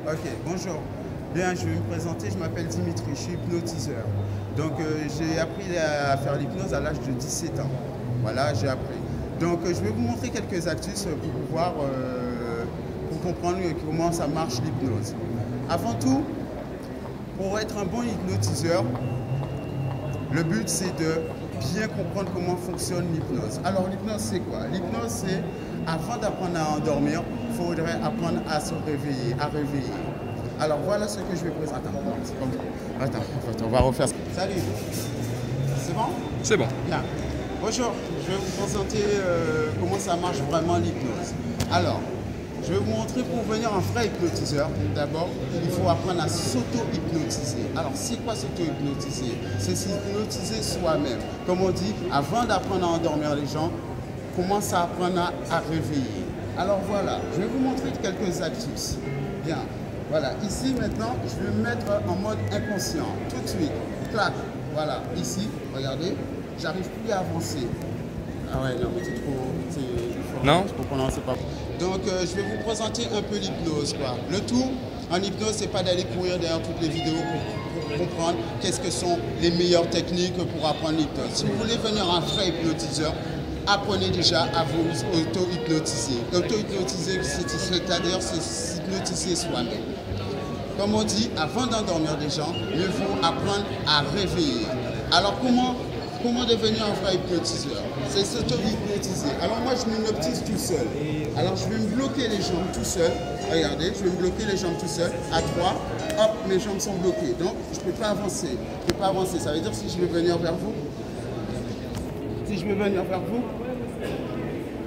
Ok, bonjour. Bien, je vais me présenter, je m'appelle Dimitri, je suis hypnotiseur. Donc j'ai appris à faire l'hypnose à l'âge de 17 ans. Voilà, j'ai appris. Donc je vais vous montrer quelques astuces pour pouvoir pour comprendre comment ça marche l'hypnose. Avant tout, pour être un bon hypnotiseur, le but c'est de bien comprendre comment fonctionne l'hypnose. Alors l'hypnose c'est quoi? L'hypnose c'est, avant d'apprendre à endormir, il faudrait apprendre à se réveiller, à réveiller. Alors voilà ce que je vais présenter. Attends, on va refaire ça. Salut. C'est bon? C'est bon. Bien. Bonjour, je vais vous présenter comment ça marche vraiment l'hypnose. Alors, je vais vous montrer pour devenir un vrai hypnotiseur. D'abord, il faut apprendre à s'auto-hypnotiser. Alors, c'est quoi s'auto-hypnotiser? C'est s'hypnotiser soi-même. Comme on dit, avant d'apprendre à endormir les gens, commence à apprendre à réveiller. Alors voilà, je vais vous montrer quelques astuces. Bien. Voilà, ici maintenant, je vais me mettre en mode inconscient. Tout de suite, clac. Voilà, ici, regardez, j'arrive plus à avancer. Ah ouais, non, mais c'est trop... Non. C'est pas... Donc, je vais vous présenter un peu l'hypnose, quoi. Le tout, en hypnose, c'est pas d'aller courir derrière toutes les vidéos pour comprendre qu'est-ce que sont les meilleures techniques pour apprendre l'hypnose. Si vous voulez devenir un vrai hypnotiseur, apprenez déjà à vous auto-hypnotiser. Auto-hypnotiser, c'est-à-dire s'hypnotiser soi-même. Comme on dit, avant d'endormir les gens, il faut apprendre à réveiller. Alors comment devenir un vrai hypnotiseur? C'est s'auto-hypnotiser. Alors moi, je m'hypnotise tout seul. Alors je vais me bloquer les jambes tout seul. Regardez, je vais me bloquer les jambes tout seul. À 3, hop, mes jambes sont bloquées. Donc, je ne peux pas avancer. Je ne peux pas avancer. Ça veut dire si je vais venir vers vous, si je vais venir vers vous,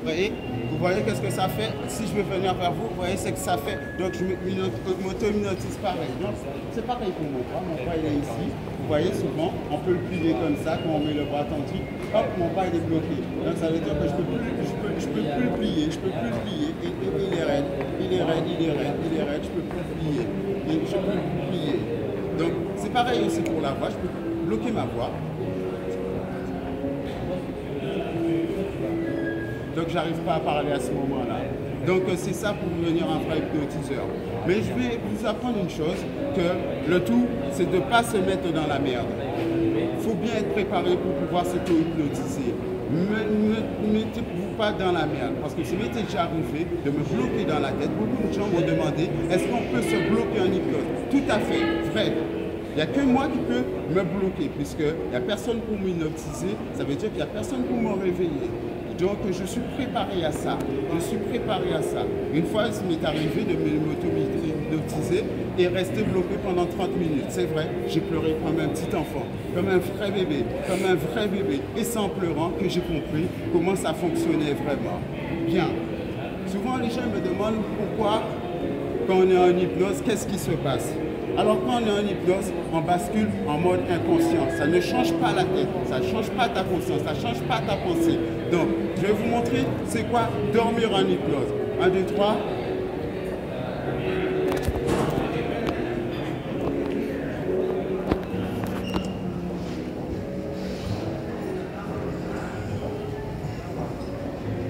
vous voyez qu'est-ce que ça fait? Si je veux venir vers vous, vous voyez ce que ça fait. Donc je m'auto-hypnotise pareil. Donc c'est pareil pour mon bras. Mon bras il est ici. Vous voyez souvent, on peut le plier comme ça quand on met le bras tendu. Hop, mon bras il est bloqué. Donc ça veut dire que je peux plus le plier. Je peux plus le plier. Et il est raide. Il est raide, il est raide, il est raide. Je peux plus le plier. Et je peux plus le plier. Donc c'est pareil aussi pour la voix. Je peux bloquer ma voix. Donc j'arrive pas à parler à ce moment-là. Donc c'est ça pour devenir un vrai hypnotiseur. Mais je vais vous apprendre une chose, que le tout, c'est de ne pas se mettre dans la merde. Il faut bien être préparé pour pouvoir s'auto-hypnotiser. Ne mettez-vous pas dans la merde. Parce que ça m'était déjà arrivé de me bloquer dans la tête. Beaucoup de gens m'ont demandé, est-ce qu'on peut se bloquer en hypnose? Tout à fait, vrai. Il n'y a que moi qui peux me bloquer, puisqu'il n'y a personne pour m'hypnotiser. Ça veut dire qu'il n'y a personne pour me réveiller. Donc je suis préparé à ça, je suis préparé à ça. Une fois, il m'est arrivé de m'auto-hypnotiser et rester bloqué pendant 30 minutes. C'est vrai, j'ai pleuré comme un petit enfant, comme un vrai bébé, et sans pleurant que j'ai compris comment ça fonctionnait vraiment. Bien. Souvent, les gens me demandent pourquoi, quand on est en hypnose, qu'est-ce qui se passe? Alors quand on est en hypnose, on bascule en mode inconscient. Ça ne change pas la tête, ça ne change pas ta conscience, ça ne change pas ta pensée. Donc, je vais vous montrer c'est quoi dormir en hypnose. 1, 2, 3.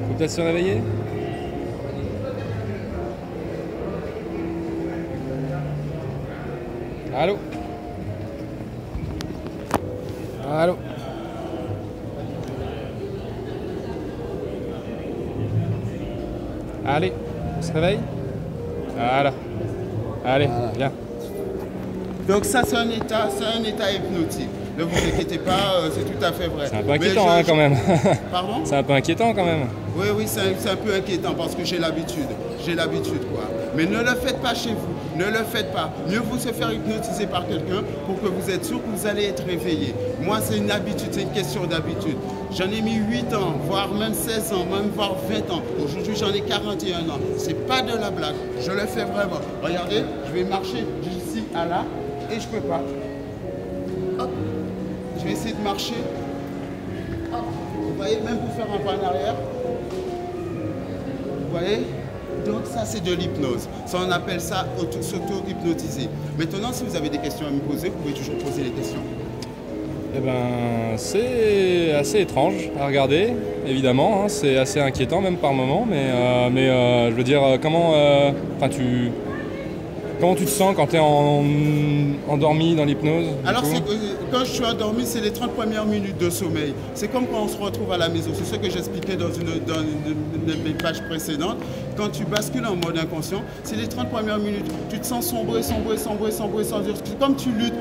Faut peut-être se réveiller. Allô? Allô? Allez, on se réveille? Voilà. Allez, voilà. Viens. Donc ça, c'est un état hypnotique. Ne vous inquiétez pas, c'est tout à fait vrai. C'est un peu inquiétant quand même. Pardon? C'est un peu inquiétant quand même. Oui, c'est un peu inquiétant parce que j'ai l'habitude. J'ai l'habitude, quoi. Mais ne le faites pas chez vous. Ne le faites pas. Mieux vaut se faire hypnotiser par quelqu'un pour que vous êtes sûr que vous allez être réveillé. Moi, c'est une habitude, c'est une question d'habitude. J'en ai mis 8 ans, voire même 16 ans, même voire 20 ans. Aujourd'hui, j'en ai 41 ans. C'est pas de la blague. Je le fais vraiment. Regardez, je vais marcher d'ici à là et je peux pas. Hop. Je vais essayer de marcher. Hop. Vous voyez, même pour faire un pas en arrière. Vous voyez? Donc ça, c'est de l'hypnose. Ça, on appelle ça s'auto-hypnotiser. Maintenant, si vous avez des questions à me poser, vous pouvez toujours poser les questions. Eh ben, c'est assez étrange à regarder, évidemment. Hein, c'est assez inquiétant même par moments, mais je veux dire, comment... Comment tu te sens quand tu es endormi dans l'hypnose? Alors, quand je suis endormi, c'est les 30 premières minutes de sommeil. C'est comme quand on se retrouve à la maison. C'est ce que j'expliquais dans une de mes pages précédentes. Quand tu bascules en mode inconscient, c'est les 30 premières minutes. Tu te sens sombrer. C'est comme tu luttes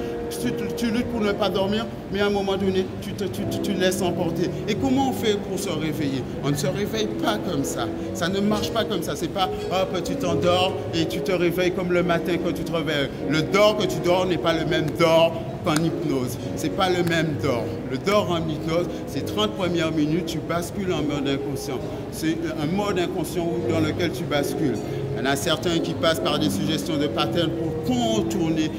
pour ne pas dormir, mais à un moment donné, tu te laisses emporter. Et comment on fait pour se réveiller? On ne se réveille pas comme ça. Ça ne marche pas comme ça. C'est pas, hop, tu t'endors et tu te réveilles comme le matin quand tu te réveilles. Le dors que tu dors n'est pas le même dors qu'en hypnose. C'est pas le même dors. Le dors en hypnose, c'est 30 premières minutes, tu bascules en mode inconscient. C'est un mode inconscient dans lequel tu bascules. Il y en a certains qui passent par des suggestions de patterns pour contourner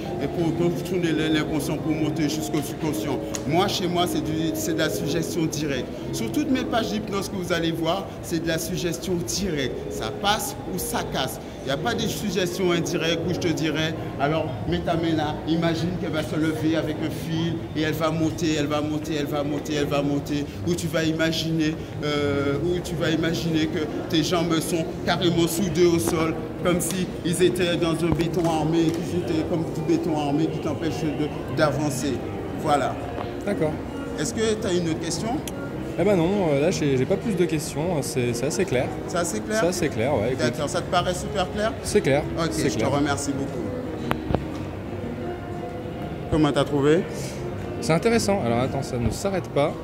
l'inconscient pour monter jusqu'au subconscient. Moi, chez moi, c'est de la suggestion directe. Sur toutes mes pages d'hypnose que vous allez voir, c'est de la suggestion directe. Ça passe ou ça casse. Il n'y a pas des suggestions indirectes où je te dirais, alors mets ta main là, imagine qu'elle va se lever avec un fil et elle va monter, ou tu vas imaginer que tes jambes sont carrément soudées au sol, comme s'ils étaient dans un béton armé, qu'ils étaient comme du béton armé qui t'empêche d'avancer. Voilà. D'accord. Est-ce que tu as une autre question? Eh ben non, là j'ai pas plus de questions, c'est assez clair. C'est assez clair? C'est assez clair, ouais. D'accord, ça te paraît super clair? C'est clair. Ok, je te remercie beaucoup. Comment t'as trouvé? C'est intéressant. Alors attends, ça ne s'arrête pas.